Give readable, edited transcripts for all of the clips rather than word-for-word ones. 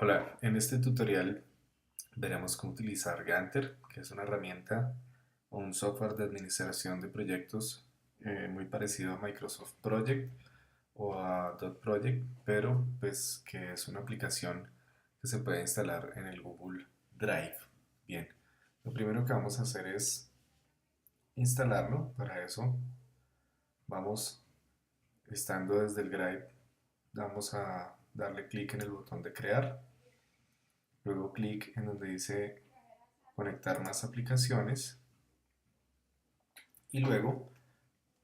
Hola, en este tutorial veremos cómo utilizar Ganter, que es una herramienta o un software de administración de proyectos muy parecido a Microsoft Project o a Dot Project, pero pues que es una aplicación que se puede instalar en el Google Drive. Bien, lo primero que vamos a hacer es instalarlo. Para eso vamos, estando desde el Drive, vamos a darle clic en el botón de crear. Luego clic en donde dice conectar más aplicaciones y luego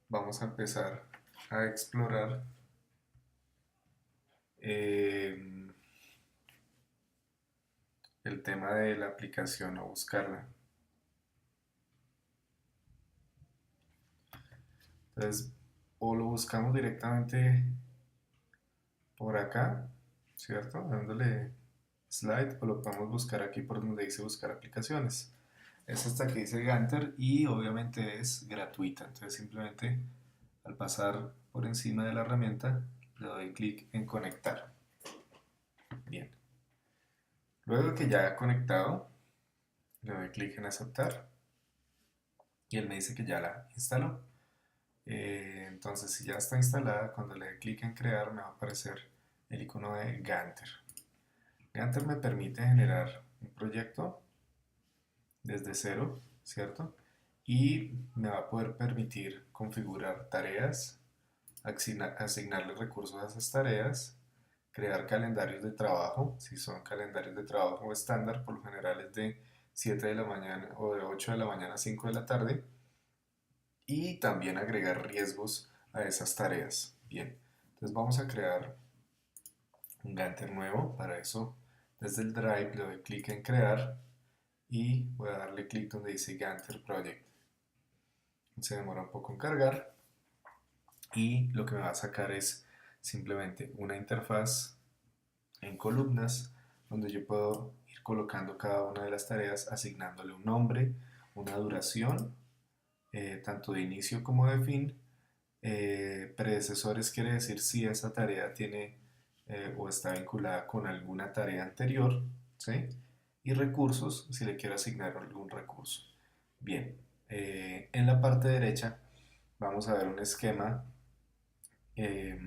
vamos a empezar a explorar eh, el tema de la aplicación o buscarla. Entonces, o lo buscamos directamente por acá, ¿cierto? Dándole slide, o lo podemos buscar aquí por donde dice buscar aplicaciones. Es hasta que dice Ganter y obviamente es gratuita. Entonces simplemente al pasar por encima de la herramienta le doy clic en conectar. Bien. Luego que ya ha conectado, le doy clic en aceptar y él me dice que ya la instaló. Entonces, si ya está instalada, cuando le dé clic en crear, me va a aparecer el icono de Ganter. Ganter me permite generar un proyecto desde cero, ¿cierto? Y me va a poder permitir configurar tareas, asignarle recursos a esas tareas, crear calendarios de trabajo, si son calendarios de trabajo estándar, por lo general es de 7 de la mañana o de 8 de la mañana a 5 de la tarde, y también agregar riesgos a esas tareas. Bien, entonces vamos a crear un Gantt nuevo. Para eso, desde el Drive le doy clic en crear y voy a darle clic donde dice Gantt Project. Se demora un poco en cargar y lo que me va a sacar es simplemente una interfaz en columnas donde yo puedo ir colocando cada una de las tareas, asignándole un nombre, una duración, tanto de inicio como de fin. Predecesores quiere decir si esa tarea tiene o está vinculada con alguna tarea anterior, ¿sí? Y recursos, si le quiero asignar algún recurso. Bien, en la parte derecha vamos a ver un esquema eh,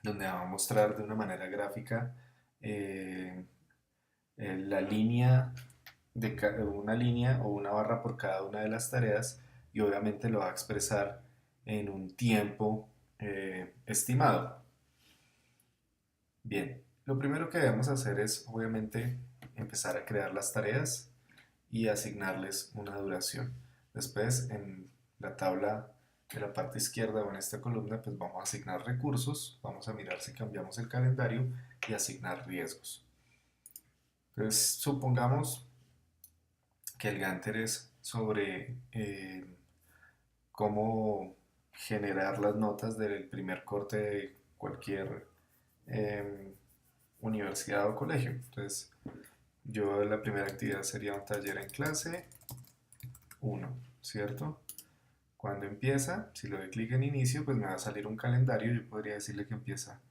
donde va a mostrar de una manera gráfica eh, la línea de una línea o una barra por cada una de las tareas y obviamente lo va a expresar en un tiempo estimado. Bien, lo primero que debemos hacer es obviamente empezar a crear las tareas y asignarles una duración. Después en la tabla de la parte izquierda o en esta columna pues vamos a asignar recursos, vamos a mirar si cambiamos el calendario y asignar riesgos. Entonces supongamos que el Ganter es sobre cómo generar las notas del primer corte de cualquier eh, universidad o colegio. Entonces, yo la primera actividad sería un taller en clase uno, ¿cierto? Cuando empieza, si le doy clic en inicio, pues me va a salir un calendario. Yo podría decirle que empieza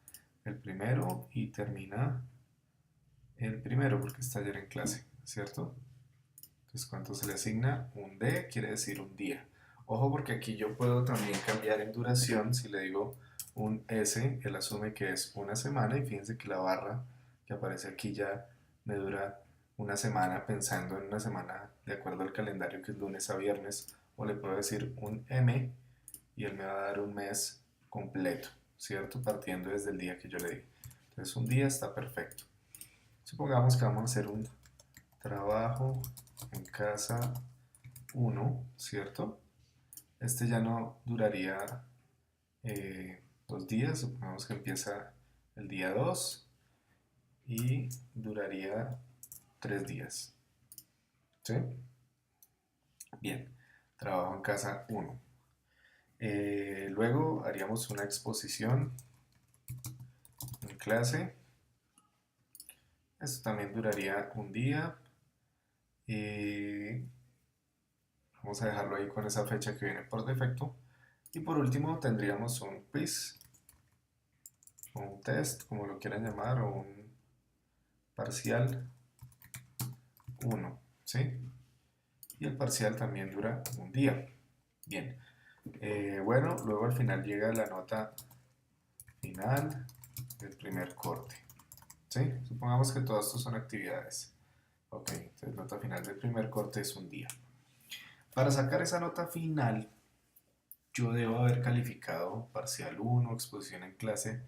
el primero y termina el primero porque es taller en clase, ¿cierto? Entonces, ¿cuánto se le asigna? Un D quiere decir un día. Ojo porque aquí yo puedo también cambiar en duración. Si le digo un S, él asume que es una semana y fíjense que la barra que aparece aquí ya me dura una semana pensando en una semana de acuerdo al calendario que es lunes a viernes. O le puedo decir un M y él me va a dar un mes completo, ¿cierto? Partiendo desde el día que yo le di. Entonces un día está perfecto. Supongamos que vamos a hacer un trabajo en casa uno, ¿cierto? Este ya no duraría 2 días, supongamos que empieza el día 2 y duraría 3 días, ¿sí? Bien, trabajo en casa uno. Luego haríamos una exposición en clase. Esto también duraría un día y vamos a dejarlo ahí con esa fecha que viene por defecto. Y por último tendríamos un quiz o un test, como lo quieran llamar, o parcial 1, ¿sí? Y el parcial también dura un día. Bien. Bueno, luego al final llega la nota final del primer corte, ¿sí? Supongamos que todas estas son actividades. Ok, entonces nota final del primer corte es un día. Para sacar esa nota final, yo debo haber calificado parcial 1, exposición en clase,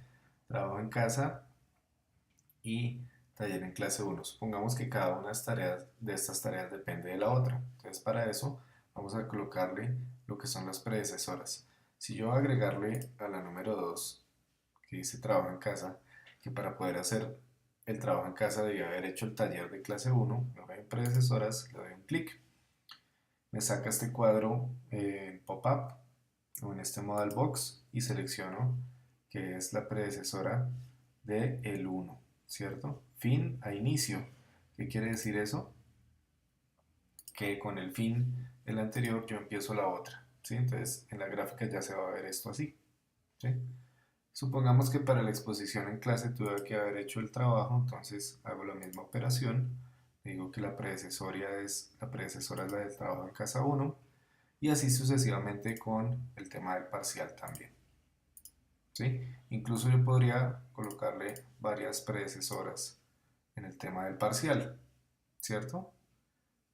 trabajo en casa y taller en clase 1. Supongamos que cada una de estas tareas depende de la otra. Entonces para eso vamos a colocarle lo que son las predecesoras. Si yo voy a agregarle a la número 2, que dice trabajo en casa, que para poder hacer el trabajo en casa debía haber hecho el taller de clase 1, me voy en predecesoras, le doy un clic, me saca este cuadro en pop-up o en este modal box y selecciono que es la predecesora de el 1, ¿cierto? Fin a inicio. ¿Qué quiere decir eso? Que con el fin del anterior yo empiezo la otra, ¿sí? Entonces en la gráfica ya se va a ver esto así, ¿sí? Supongamos que para la exposición en clase tuve que haber hecho el trabajo, entonces hago la misma operación, digo que la predecesora es la del trabajo en casa 1 y así sucesivamente con el tema del parcial también, ¿sí? Incluso yo podría colocarle varias predecesoras en el tema del parcial, ¿cierto?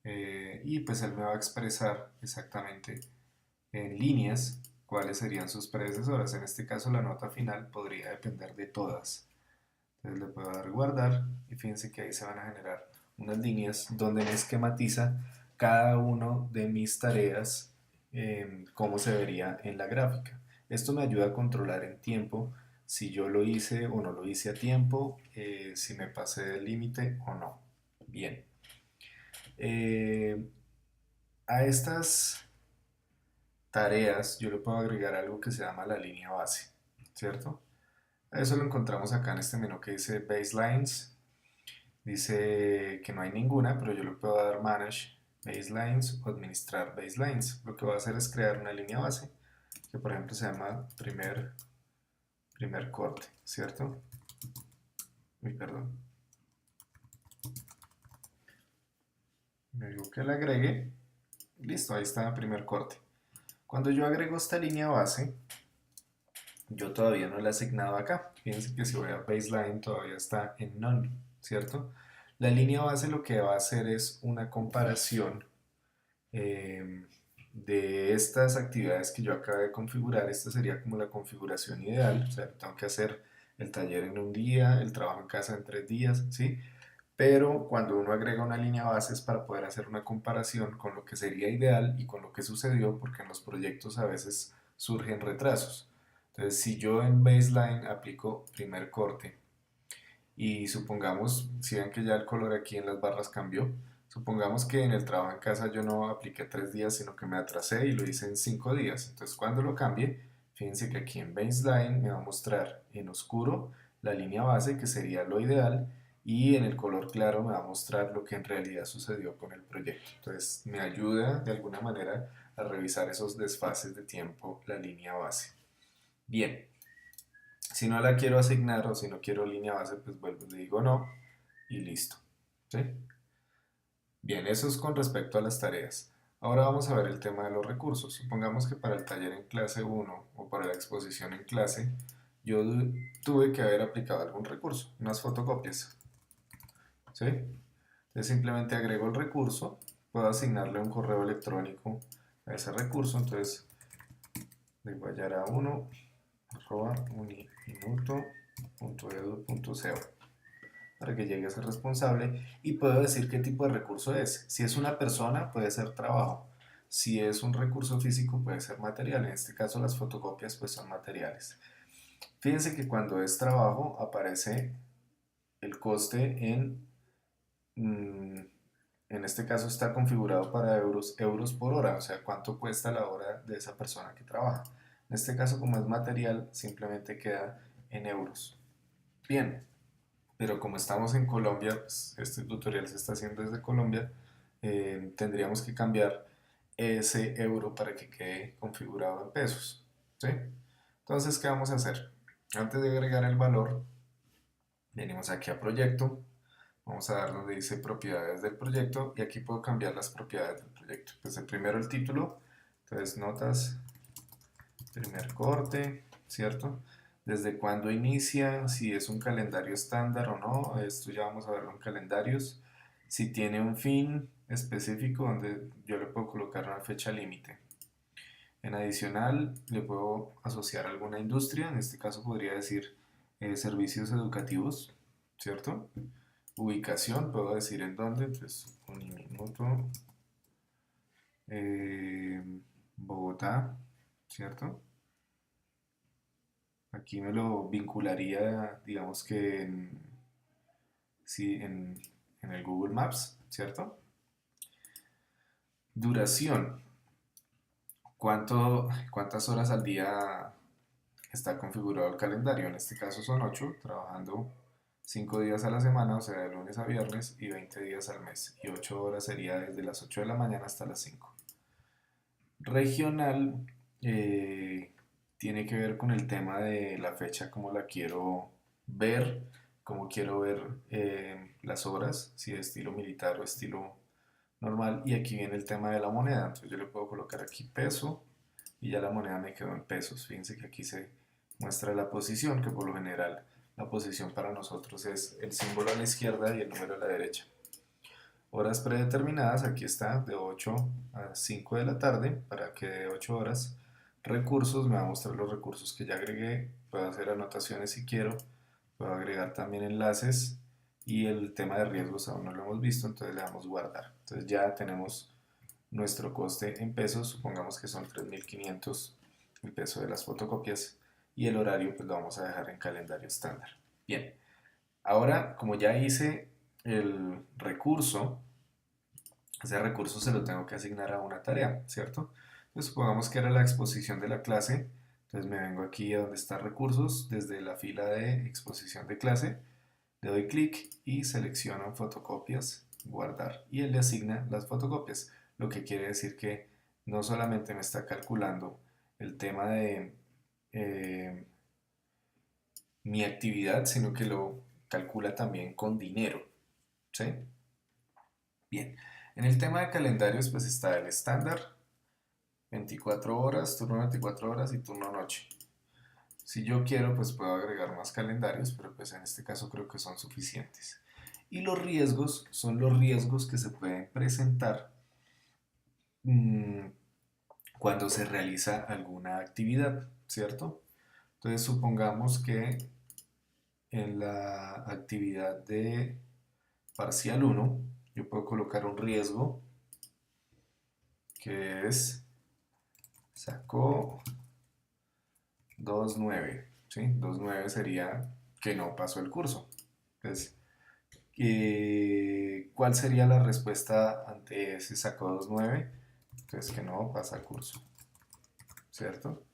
Y pues él me va a expresar exactamente en líneas cuáles serían sus predecesoras. En este caso la nota final podría depender de todas. Entonces le puedo dar guardar y fíjense que ahí se van a generar unas líneas donde me esquematiza cada uno de mis tareas, cómo se vería en la gráfica. Esto me ayuda a controlar en tiempo si yo lo hice o no lo hice a tiempo, si me pasé del límite o no. Bien. Eh, a estas tareas yo le puedo agregar algo que se llama la línea base, ¿cierto? Eso lo encontramos acá en este menú que dice Baselines. Dice que no hay ninguna, pero yo le puedo dar Manage Baselines o Administrar Baselines. Lo que voy a hacer es crear una línea base que por ejemplo se llama primer corte, ¿cierto? Uy, perdón. Le digo que la agregue. Listo, ahí está el primer corte. Cuando yo agrego esta línea base, yo todavía no la he asignado acá. Fíjense que si voy a baseline todavía está en none, ¿cierto? La línea base lo que va a hacer es una comparación de estas actividades que yo acabé de configurar. Esta sería como la configuración ideal, o sea, tengo que hacer el taller en un día, el trabajo en casa en 3 días, ¿sí? Pero cuando uno agrega una línea base es para poder hacer una comparación con lo que sería ideal y con lo que sucedió, porque en los proyectos a veces surgen retrasos. Entonces, si yo en baseline aplico primer corte y supongamos, si ven que ya el color aquí en las barras cambió, supongamos que en el trabajo en casa yo no apliqué 3 días, sino que me atrasé y lo hice en 5 días. Entonces, cuando lo cambie, fíjense que aquí en baseline me va a mostrar en oscuro la línea base, que sería lo ideal, y en el color claro me va a mostrar lo que en realidad sucedió con el proyecto. Entonces, me ayuda de alguna manera a revisar esos desfases de tiempo la línea base. Bien, si no la quiero asignar o si no quiero línea base, pues vuelvo y le digo no y listo. ¿Sí? Bien, eso es con respecto a las tareas. Ahora vamos a ver el tema de los recursos. Supongamos que para el taller en clase 1 o para la exposición en clase, yo tuve que haber aplicado algún recurso, unas fotocopias. ¿Sí? Entonces simplemente agrego el recurso, puedo asignarle un correo electrónico a ese recurso, entonces le voy a hallar a 1 uniminuto.edu.co para que llegue a ser responsable y puedo decir qué tipo de recurso es. Si es una persona, puede ser trabajo. Si es un recurso físico, puede ser material. En este caso, las fotocopias pues son materiales. Fíjense que cuando es trabajo aparece el coste mm, en este caso está configurado para euros, euros por hora, o sea, cuánto cuesta la hora de esa persona que trabaja. En este caso, como es material, simplemente queda en euros. Bien, pero como estamos en Colombia, pues, este tutorial se está haciendo desde Colombia, tendríamos que cambiar ese euro para que quede configurado en pesos, ¿sí? Entonces, ¿qué vamos a hacer? Antes de agregar el valor, venimos aquí a proyecto, Vamos a dar donde dice propiedades del proyecto y aquí puedo cambiar las propiedades del proyecto. Pues el primero el título, entonces notas, primer corte, ¿cierto? Desde cuándo inicia, si es un calendario estándar o no, esto ya vamos a verlo en calendarios. Si tiene un fin específico donde yo le puedo colocar una fecha límite. En adicional, le puedo asociar alguna industria, en este caso podría decir servicios educativos, ¿cierto? Ubicación, puedo decir en dónde, entonces Uniminuto, eh, Bogotá, ¿cierto? Aquí me lo vincularía, digamos que sí, en el Google Maps, ¿cierto? Duración, ¿cuántas horas al día está configurado el calendario? En este caso son 8, trabajando 5 días a la semana, o sea, de lunes a viernes, y 20 días al mes. Y 8 horas sería desde las 8 de la mañana hasta las 5. Regional tiene que ver con el tema de la fecha, como la quiero ver, como quiero ver las horas, si de estilo militar o estilo normal. Y aquí viene el tema de la moneda. Entonces yo le puedo colocar aquí peso y ya la moneda me quedó en pesos. Fíjense que aquí se muestra la posición, que por lo general la posición para nosotros es el símbolo a la izquierda y el número a la derecha. Horas predeterminadas, aquí está, de 8 a 5 de la tarde, para que de 8 horas. Recursos, me va a mostrar los recursos que ya agregué, puedo hacer anotaciones si quiero, puedo agregar también enlaces y el tema de riesgos aún no lo hemos visto, entonces le damos guardar. Entonces ya tenemos nuestro coste en pesos, supongamos que son 3.500 el peso de las fotocopias y el horario pues lo vamos a dejar en calendario estándar. Bien, ahora como ya hice el recurso, ese recurso se lo tengo que asignar a una tarea, ¿cierto? Entonces supongamos que era la exposición de la clase, entonces me vengo aquí a donde está recursos, desde la fila de exposición de clase, le doy clic y selecciono fotocopias, guardar, y él le asigna las fotocopias, lo que quiere decir que no solamente me está calculando el tema de eh, mi actividad, sino que lo calcula también con dinero, ¿sí? Bien, en el tema de calendarios pues está el estándar, 24 horas, turno 24 horas y turno noche. Si yo quiero pues puedo agregar más calendarios, pero pues en este caso creo que son suficientes. Y los riesgos son los riesgos que se pueden presentar mmm, cuando se realiza alguna actividad, ¿cierto? Entonces supongamos que en la actividad de parcial uno yo puedo colocar un riesgo que es sacó 2.9, ¿sí? 2.9 sería que no pasó el curso. Entonces, ¿cuál sería la respuesta ante ese sacó 2.9? Entonces, que no pasa el curso, ¿cierto?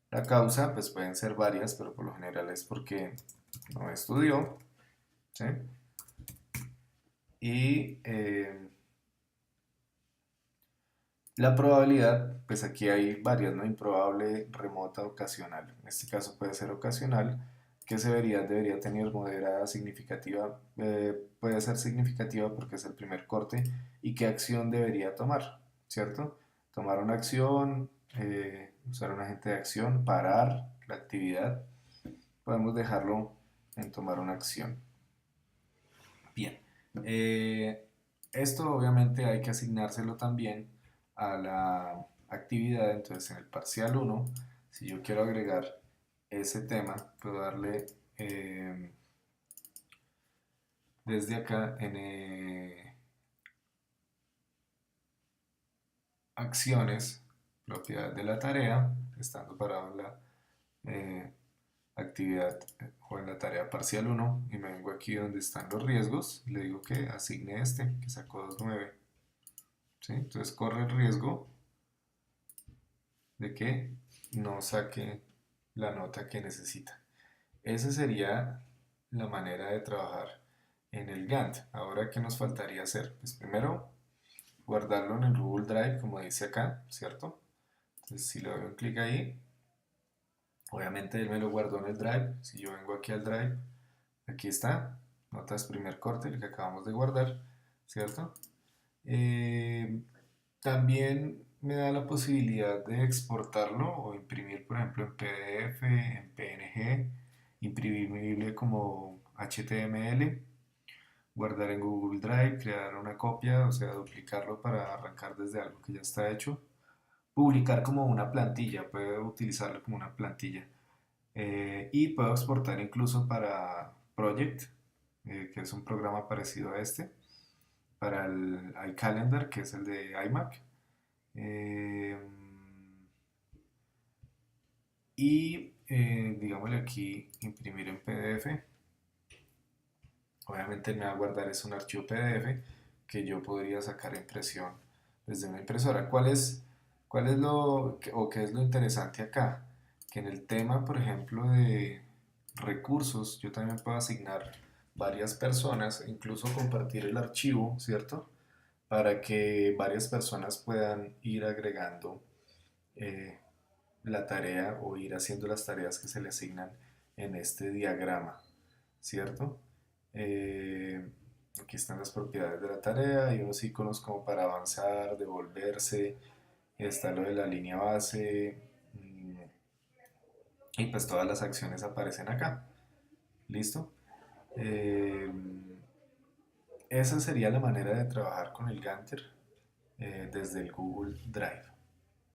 La causa, pues pueden ser varias, pero por lo general es porque no estudió, ¿sí? Y la probabilidad, pues aquí hay varias, ¿no? Improbable, remota, ocasional. En este caso puede ser ocasional. ¿Qué severidad debería tener? Moderada, significativa. Puede ser significativa porque es el primer corte. ¿Y qué acción debería tomar? ¿Cierto? Tomar una acción, usar un agente de acción, parar la actividad. Podemos dejarlo en tomar una acción. Bien. Eh, Esto obviamente hay que asignárselo también a la actividad. Entonces en el parcial uno, si yo quiero agregar ese tema, puedo darle desde acá en acciones, propiedad de la tarea, estando parado en la eh, actividad o en la tarea parcial uno, y me vengo aquí donde están los riesgos, le digo que asigne este, que sacó 2.9, ¿sí? Entonces corre el riesgo de que no saque la nota que necesita. Esa sería la manera de trabajar en el Gantt. Ahora, ¿qué nos faltaría hacer? Pues primero, guardarlo en el Google Drive, como dice acá, ¿cierto? Entonces, si le doy un clic ahí, obviamente él me lo guardó en el Drive. Si yo vengo aquí al Drive, aquí está. notas primer corte, el que acabamos de guardar, ¿cierto? Eh, También me da la posibilidad de exportarlo o imprimir, por ejemplo, en PDF, en PNG, imprimible como HTML, guardar en Google Drive, crear una copia, o sea, duplicarlo para arrancar desde algo que ya está hecho, publicar como una plantilla, puedo utilizarlo como una plantilla. Y puedo exportar incluso para Project, que es un programa parecido a este, para el iCalendar, que es el de iMac. Eh, Digámosle aquí, imprimir en PDF. Obviamente me va a guardar es un archivo PDF que yo podría sacar a impresión desde una impresora. Cuál es lo, o qué es lo interesante acá? Que en el tema, por ejemplo, de recursos, yo también puedo asignar varias personas, e incluso compartir el archivo, ¿cierto? Para que varias personas puedan ir agregando eh, la tarea o ir haciendo las tareas que se le asignan en este diagrama, ¿cierto? Eh, Aquí están las propiedades de la tarea y unos iconos como para avanzar, devolverse, está lo de la línea base y pues todas las acciones aparecen acá. ¿Listo? Eh, Esa sería la manera de trabajar con el Gantt desde el Google Drive.